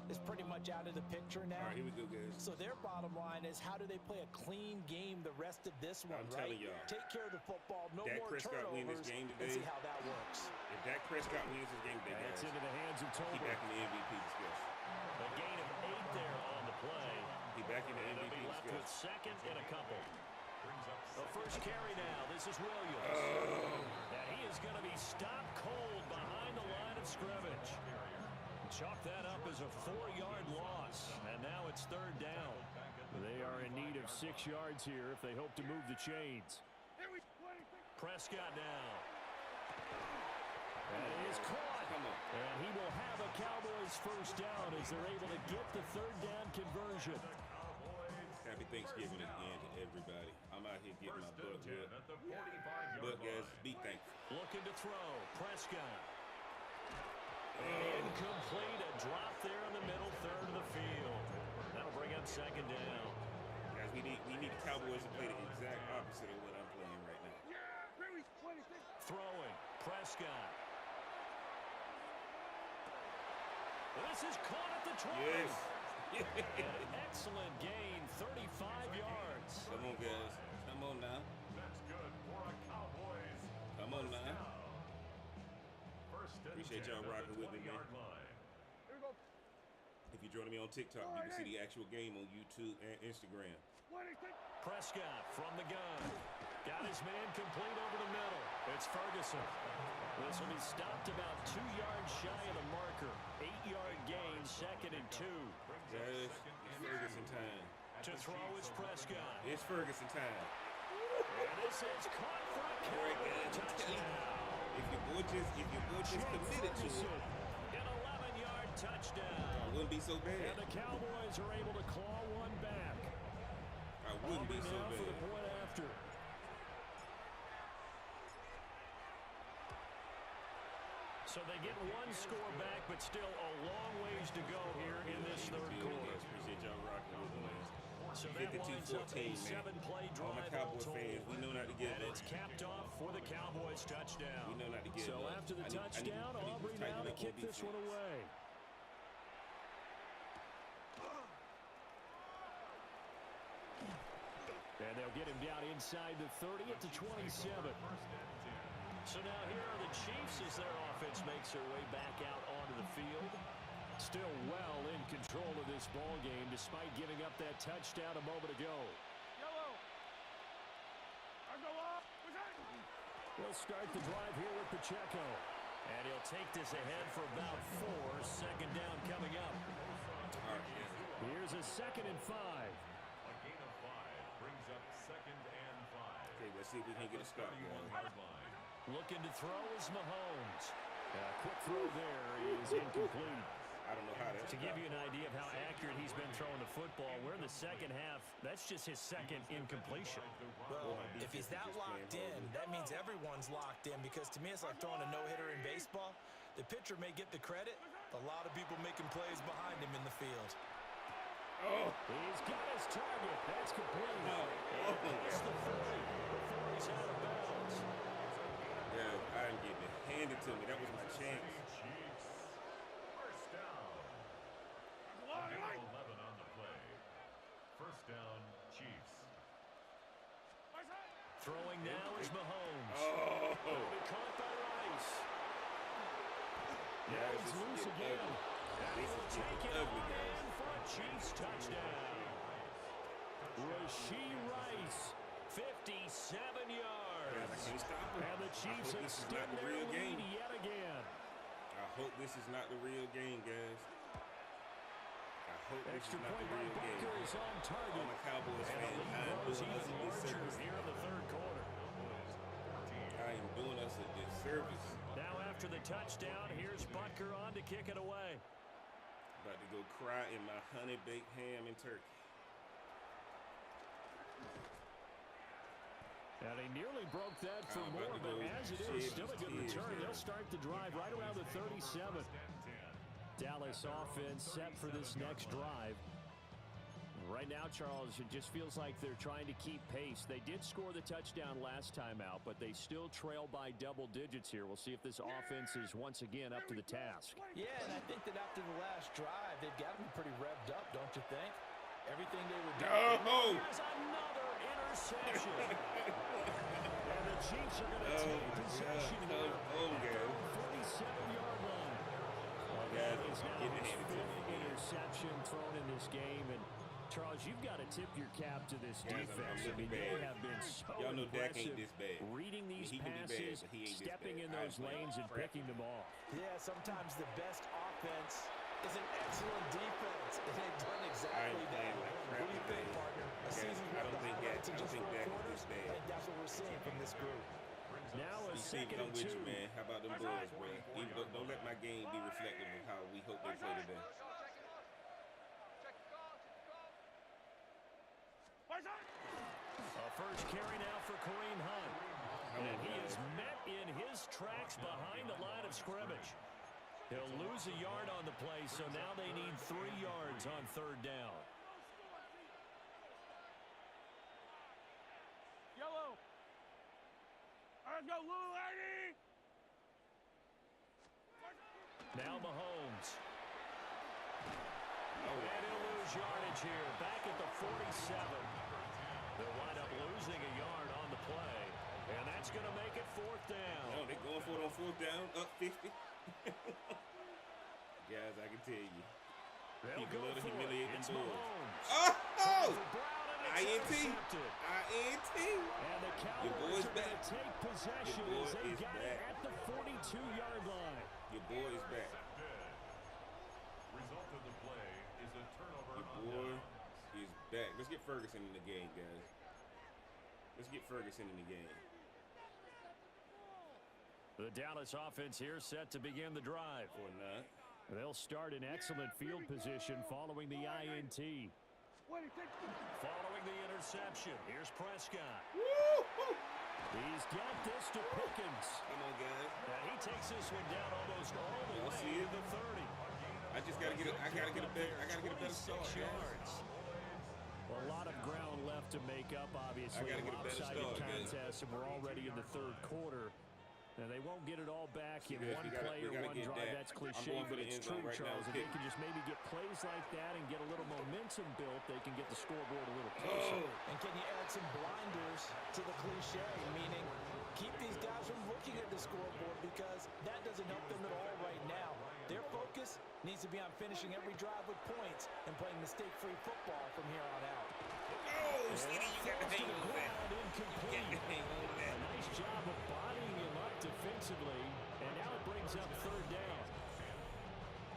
is pretty much out of the picture now. All right, here we go, guys. So their bottom line is, how do they play a clean game the rest of this one, right? Telling y'all. Take care of the football, no Dak more Prescott win turnovers, this game and today. see how that works. If Dak Prescott wins this game today, That's into the hands of he Tolbert. back in the MVP discussion. A gain of 8 there on the play. He back in the And they'll MVP be left with discussion. second and a couple. The first carry now. This is Williams. And he is going to be stopped cold behind the line of scrimmage. Chalk that up as a 4-yard loss. And now it's 3rd down. They are in need of 6 yards here if they hope to move the chains. Prescott now. That is caught. And he will have a Cowboys first down as they're able to get the 3rd down conversion. Happy Thanksgiving again to everybody. I'm out here getting my butt wet. But guys, be thankful. Looking to throw. Prescott. Incomplete. A drop there in the middle third of the field. That'll bring up second down. Guys, we need the Cowboys to play the exact opposite of what I'm playing right now. Throwing. Prescott. This is caught at the 20. Yes. An excellent gain, 35 yards. Come on, guys. Come on now. That's good for a Cowboys. Come on now. First and Appreciate 10 y'all at rocking the with me, man. 20-yard line. If you're joining me on TikTok, you can see the actual game on YouTube and Instagram. Prescott from the gun. Got his man complete over the middle. It's Ferguson. This will be stopped about 2 yards shy of the marker. 8-yard gain, second and 2. Guys, it's Ferguson time. To throw is Prescott. It's Ferguson time. And this is caught for a touchdown. If your boy just committed to it, An 11-yard touchdown. I wouldn't be so bad. And the Cowboys are able to claw one back. I wouldn't be so now for the bad. point after. So they get one score back, but still a long ways to go here in this third quarter. Appreciate y'all rocking with me, man. So that winds up a 7-play All my drive Cowboy all told. fans, we know not to give And up. it's capped off for the Cowboys touchdown. We know not to give So up. after the touchdown, Aubrey now to kick this one away. And they'll get him down inside the 30 at the 27. So now here are the Chiefs as their offense makes their way back out onto the field. Still well in control of this ball game despite giving up that touchdown a moment ago. He'll start the drive here with Pacheco. And he'll take this ahead for about 4. Second down coming up. All right, yeah. Here's a 2nd and 5. A gain of 5 brings up 2nd and 5. Okay, let's see if we can get a stop, guys. 31-yard line. Looking to throw is Mahomes. Quick throw there is incomplete. I don't know how that's To give you an idea of how accurate he's been throwing the football, we're in the second half. That's just his second incompletion. Well, if he's that locked in, that means everyone's locked in, because to me it's like throwing a no-hitter in baseball. The pitcher may get the credit. A lot of people making plays behind him in the field. Oh, He's got his target. That's complete. It's the 40 before he's out of bounds. yeah, I didn't get it handed to me. That was my chance. Chiefs. First down. A gain of 11 on the play. First down, Chiefs. Throwing now is Mahomes. Oh, It'll be caught by Rice. Now Guys, he's this is loose getting again. ugly. And This he'll is take getting it ugly, on guys. in for a Chiefs touchdown. Rasheed Rice, 57 yards. Guys, I can't stop him. And the Chiefs I hope have this is not extended the their real lead game. yet again. I hope this is not the real game, guys. I hope this Extra is not point the by real game. Butker is on target. All my Cowboys And the fans, lead I am grows doing us even a larger disservice. here in the third quarter. I am doing us a disservice. Now after the touchdown, here's Butker on to kick it away. About to go cry in my honey-baked ham and turkey. And he nearly broke that for I'm more, about to but go as it shed is, still a good his tears, return. man. They'll start the drive right around the 37. Dallas offense set for this next drive. Right now, Charles, it just feels like they're trying to keep pace. They did score the touchdown last time out, but they still trail by double digits here. We'll see if this offense is once again up to the task. Yeah, and I think that after the last drive, they've got to be pretty revved up, don't you think? Everything they were doing. No! There's another interception. And the Chiefs are going to take possession here. Oh, guys. 47-yard line. Well, Guys, that is now getting his handed to me fifth again. interception thrown in this game. And Charles, you've got to tip your cap to this Guys, I'm defense. I looking mean, they bad. have been so Y'all know Dak ain't aggressive this bad. reading these He can be bad, passes, but he ain't this stepping bad. in those I- lanes and crap. picking them off. Yeah, sometimes the best offense is an excellent defense, and they've done I exactly ain't that. playing like crap What do you think, today. partner? A Guys, season I don't think Dak- highlights in I don't just think 4 Dak is quarters? this bad. I think that's what we're seeing from this group. Now a These second I'm and with 2. you, man. How about them boys, bro? Don't let my game be reflective of how we hope they play today. first carry now for Kareem Hunt. And he is met in his tracks behind the line of scrimmage. He'll lose a yard on the play, so now they need 3 yards on third down. Yellow. Let's go, little lady. Now Mahomes. And he'll lose yardage here. Back at the 47. They'll wind up losing a yard on the play. And that's going to make it fourth down. Oh, they're going for it on fourth down, up 50. Guys, I can tell you. People love to humiliate them boys. Oh! INT. INT. And the Cowboys are going to take possession as they got it at the 42-yard line. Your boy is back. Result of the play is a turnover. Your boy is back. Let's get Ferguson in the game, guys. Let's get Ferguson in the game. The Dallas offense here set to begin the drive. Or not. They'll start in excellent field position following the INT. Following the interception, here's Prescott. Woo-hoo! He's got this to Pickens. Come on, guys. And he takes this one down almost all the Y'all way see it? to the 30. I just gotta get it. I gotta get a better start, yards. A lot of ground left to make up, obviously. I gotta get a better Lopsided start, guys. contest, and we're already in the third quarter. And they won't get it all back in Yes, one we gotta play or one get drive. that. That's I'm cliche, going for but the it's end zone true, right now. Charles. If they can just maybe get plays like that and get a little momentum built, they can get the scoreboard a little closer. Oh. And can you add some blinders to the cliche, meaning keep these guys from looking at the scoreboard, because that doesn't help them at all right now. Their focus needs to be on finishing every drive with points and playing mistake-free football from here on out. Oh, CD, you got the hang on that. Incomplete. You got the hang on that. A nice job of bodying him up defensively, and now it brings up third down.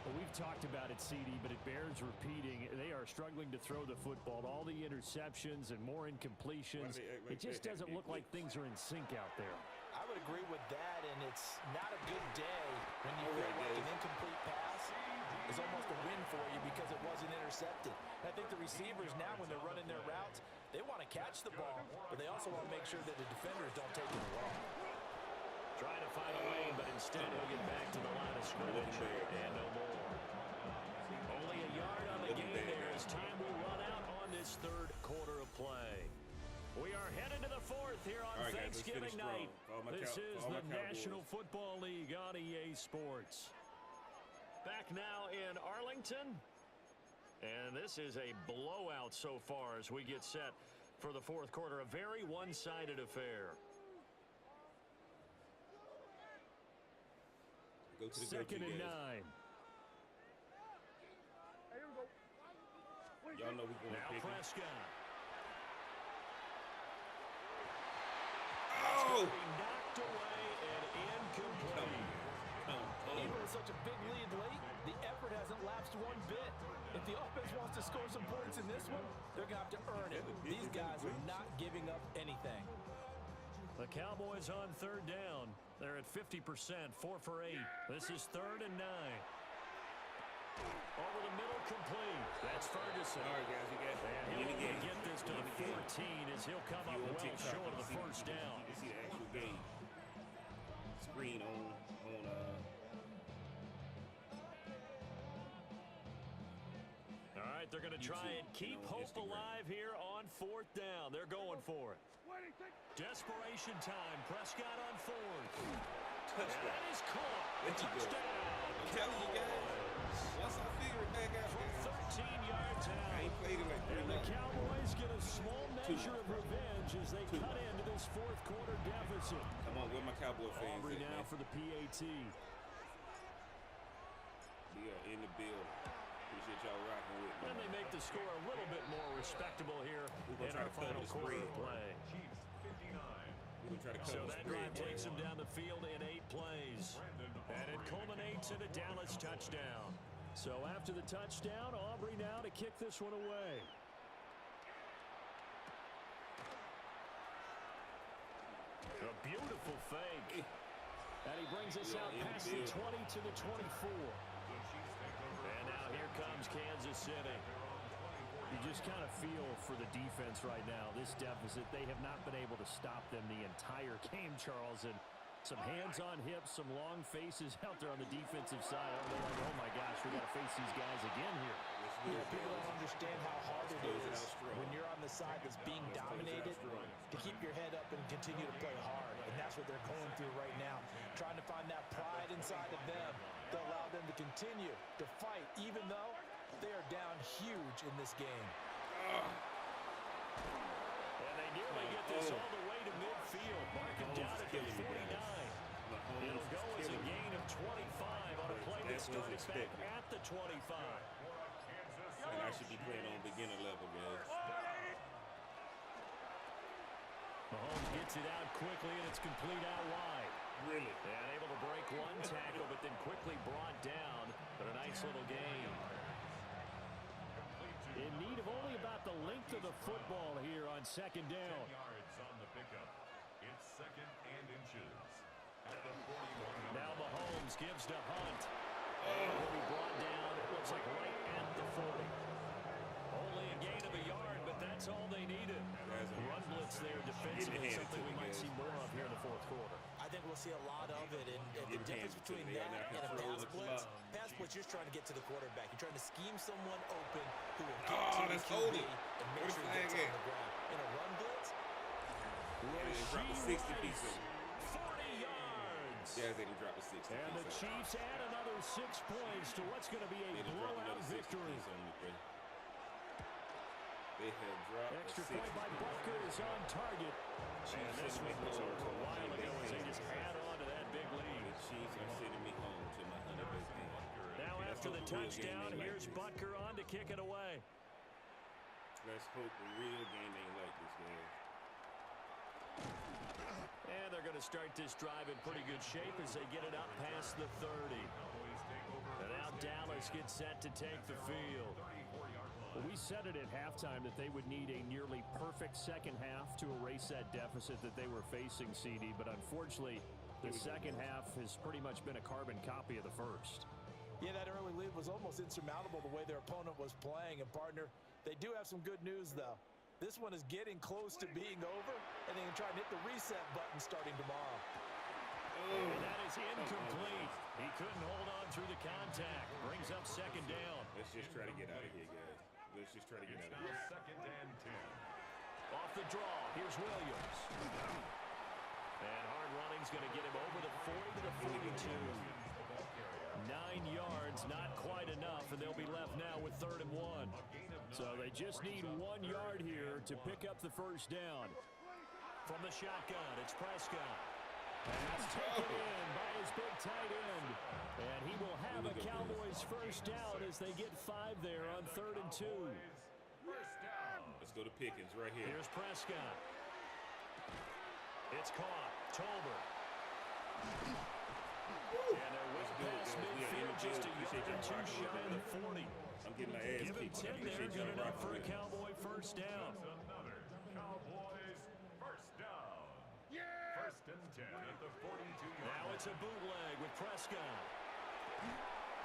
Well, we've talked about it, CD, but it bears repeating. They are struggling to throw the football. All the interceptions and more incompletions. It just doesn't look like things are in sync out there. I would agree with that, and it's not a good day when you feel like an incomplete pass is almost a win for you because it wasn't intercepted. And I think the receivers now, when they're running their routes, they want to catch the ball, but they also want to make sure that the defenders don't take it away. Trying to find a lane, but instead he'll get back to the line of scrimmage and no more. Only a yard on the game there as time will run out on this third quarter of play. We are headed to the fourth here on Thanksgiving night. This is the National Football League on EA Sports. Back now in Arlington. And this is a blowout so far as we get set for the fourth quarter. A very one-sided affair. Go to the Second and 9. Y'all know we're going to Now pick Prescott. Oh! Knocked away and incomplete. Even with such a big lead late, the effort hasn't lapsed one bit. If the offense wants to score some points in this one, they're going to have to earn it. These guys are not giving up anything. The Cowboys on third down. They're at 50%, 4 for 8. This is third and 9. Over the middle, complete. That's Ferguson. All right, guys, you got And he'll only get this to the 14 as he'll come up well short of the first down. You see the actual game screen on All right, they're going to try and keep hope alive here on fourth down. They're going for it. Desperation time. Prescott on fourth. touchdown. That is caught. Touchdown. I'm telling you guys, once I figure it back out, 13 yards out. I ain't played it like 3 And the months. Cowboys get a small measure of revenge as they cut into this fourth quarter deficit. Come on, where my Cowboy fans Aubrey at, now man? for the PAT. We are in the building. Appreciate y'all rocking with me. And they make the score a little bit more respectable here We're gonna in try our to cover final the quarter spread. of play. Chiefs 59. We're gonna try to So cover the that spread. drive takes them down the field in 8 plays. And it culminates in a Dallas touchdown. So after the touchdown, Aubrey now to kick this one away. A beautiful fake. And he brings us out past the 20 to the 24. And now here comes Kansas City. just kind of feel for the defense right now. This deficit, they have not been able to stop them the entire game, Charles. And some hands on hips, some long faces out there on the defensive side. They're like, oh, my gosh, we got to face these guys again here. Yeah, people don't understand how hard it is when you're on the side that's being dominated to keep your head up and continue to play hard. And that's what they're going through right now, trying to find that pride inside of them to allow them to continue to fight, even though they are down huge in this game. And they nearly get this all the way to midfield. Marking down at the 49. It'll go as a gain of 25 on a play that started back at the 25. And I should be playing on beginner level, guys. Mahomes gets it out quickly, and it's complete out wide. Really? And able to break one tackle, but then quickly brought down. But a nice little gain. In need of only about the length of the football here on second down. Yards on the pickup. It's 2nd and inches. Now Mahomes gives to Hunt. And will be brought down, it looks like right at the 40. Only a gain of a yard, but that's all they needed. Run blitz there defensively, something we might see more of here in the fourth quarter. I think we'll see a lot of it, and the difference between that and a pass blitz, you're trying to get to the quarterback. You're trying to scheme someone open who will get to the QB and make sure he gets on the ground. In a run blitz, Rasheed Rice, 40 yards. Yeah, they can drop a 60. And the Chiefs add another 6 points to what's going to be a blowout victory. They have dropped Extra point by Butker is on target. And this one was over a while ago as they just add on to that big lead. The Chiefs are sending me home to my 100th game. Now after the touchdown, here's Butker on to kick it away. Let's hope the real game ain't like this, man. And they're going to start this drive in pretty good shape as they get it up past the 30. And now Dallas gets set to take the field. Well, we said it at halftime that they would need a nearly perfect second half to erase that deficit that they were facing, CD. But unfortunately, the second half has pretty much been a carbon copy of the first. Yeah, that early lead was almost insurmountable the way their opponent was playing. And, partner, they do have some good news, though. This one is getting close to being over, and they can try and hit the reset button starting tomorrow. And that is incomplete. He couldn't hold on through the contact. Brings up second down. Let's just try to get out of here, guys. Let's just try to get out of here. 2nd and 10. Off the draw, here's Williams. And hard running's going to get him over the 40 to the 42. 9 yards, not quite enough, and they'll be left now with 3rd and 1. So they just need 1 yard here to pick up the first down. From the shotgun, it's Prescott. And that's taken in by his big tight end. And he will have a Cowboys first down as they get 5 there on 3rd and 2. Let's go to Pickens right here. Here's Prescott. It's caught. Tolbert. And they're way past midfield, just a yard or two shy of the 40. I'm getting my ass Give him 10 there, good enough for a Cowboy first down. Another Cowboys first down. Yeah! 1st and 10 at the 42-yard line. Now it's a bootleg with Prescott.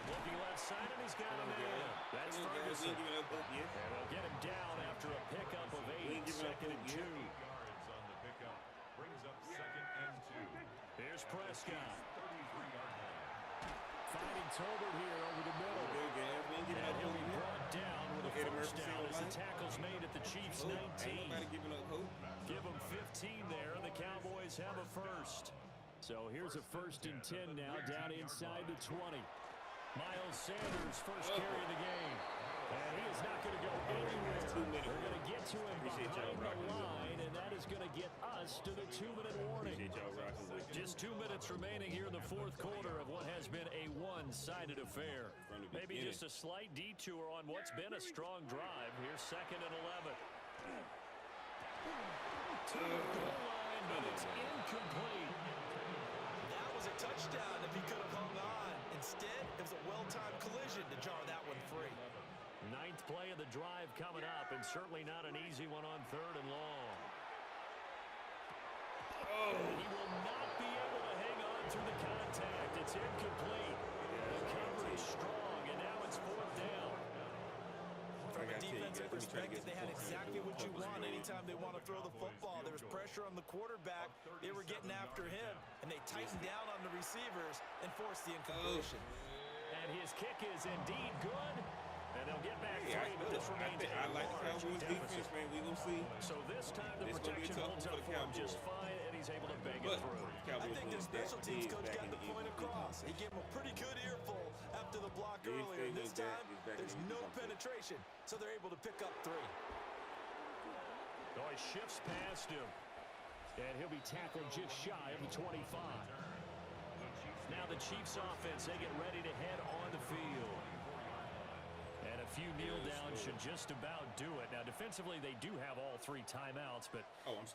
Looking left side, and he's got a man. That's Ferguson. And they'll get him down after a pickup of 8, 2nd and 2. Yards on the pickup brings up 2nd and 2. Here's Prescott. 33-yard line. Finding Tolbert here over the middle. And he'll be brought down with a first down as the tackle's made at the Chiefs' 19. Give them 15 there, and the Cowboys have a first. So here's a 1st and 10 now down inside the 20. Miles Sanders first carry of the game. And he is not going to go anywhere. They're going to get to him behind the line, and that is going to get us to the 2-minute warning. Just 2 minutes remaining here in the 4th quarter of what has been a one-sided affair. Maybe just a slight detour on what's been a strong drive. Here's 2nd and 11. To the goal line, but it's incomplete. That was a touchdown if he could have hung on. Instead, it was a well-timed collision to jar that one free. 9th play of the drive coming up, and certainly not an easy one on 3rd and long. He will not be able to hang on through the contact. It's incomplete. The coverage strong, and now it's 4th down. From a defensive perspective, they had exactly what you want anytime they want to throw the football. There was pressure on the quarterback. They were getting after him, and they tightened down on the receivers and forced the incompletion. And his kick is indeed good. And they'll get back three, but this remains I like the Cowboys defense, man. We gonna see. So this time the protection holds up for him just fine, and he's able to bang it through. I think their special teams coach got the point across. He gave him a pretty good earful after the block earlier. This time, there's no penetration, so they're able to pick up 3. Oh, he shifts past him. And he'll be tackled just shy of the 25. Now the Chiefs offense, they get ready to head on the field. And a few kneel downs should just about do it. Now, defensively, they do have all 3 timeouts, but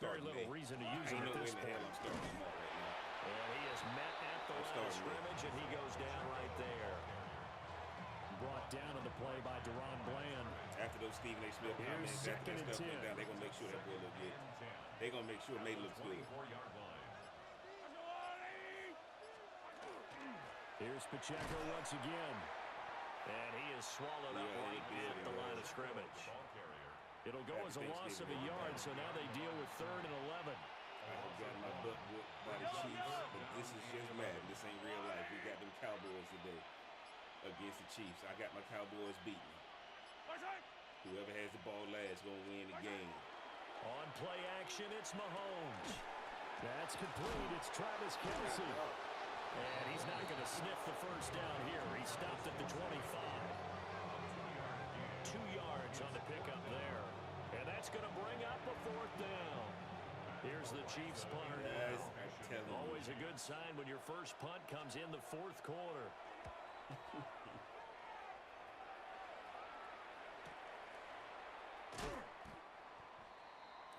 very little reason to use them at this point. And he is met at the line of scrimmage, and he goes down right there. Brought down on the play by Deron Bland. After those Stephen A. Smith comments, after that stuff went down, they're going to make sure that boy look good. They're going to make sure May looks good. Here's Pacheco once again. And he is swallowed up right at the line of scrimmage. It'll go as a loss of a yard, so now they deal with 3rd and 11. I have gotten my butt whooped by the Chiefs, but this is just Madden. This ain't real life. We got them Cowboys today against the Chiefs. I got my Cowboys beaten. Whoever has the ball last gonna win the game. On play action, it's Mahomes. That's complete. It's Travis Kelce. And he's not going to sniff the first down here. He stopped at the 25. 2 yards on the pickup there. And that's going to bring up a 4th down. Here's the Chiefs punter now. Always a good sign when your first punt comes in the 4th quarter.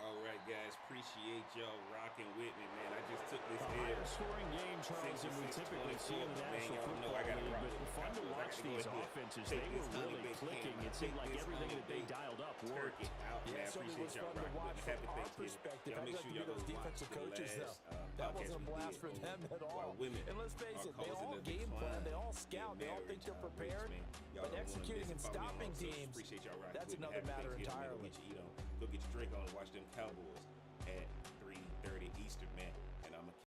All right, guys, appreciate y'all rocking with me, man. I just took this higher scoring game, Charles, than we typically see in the National Football League, but fun to watch these offenses. They were really clicking. It seemed like everything that they dialed up worked. Yeah, so it was fun to watch from our perspective. I'd like to be those defensive coaches, though. That wasn't a blast for them at all. And let's face it, they all game plan, they all scout, they all think they're prepared. But executing and stopping teams, that's another matter entirely. Go get your drink on and watch them Cowboys at 3:30 Eastern, man.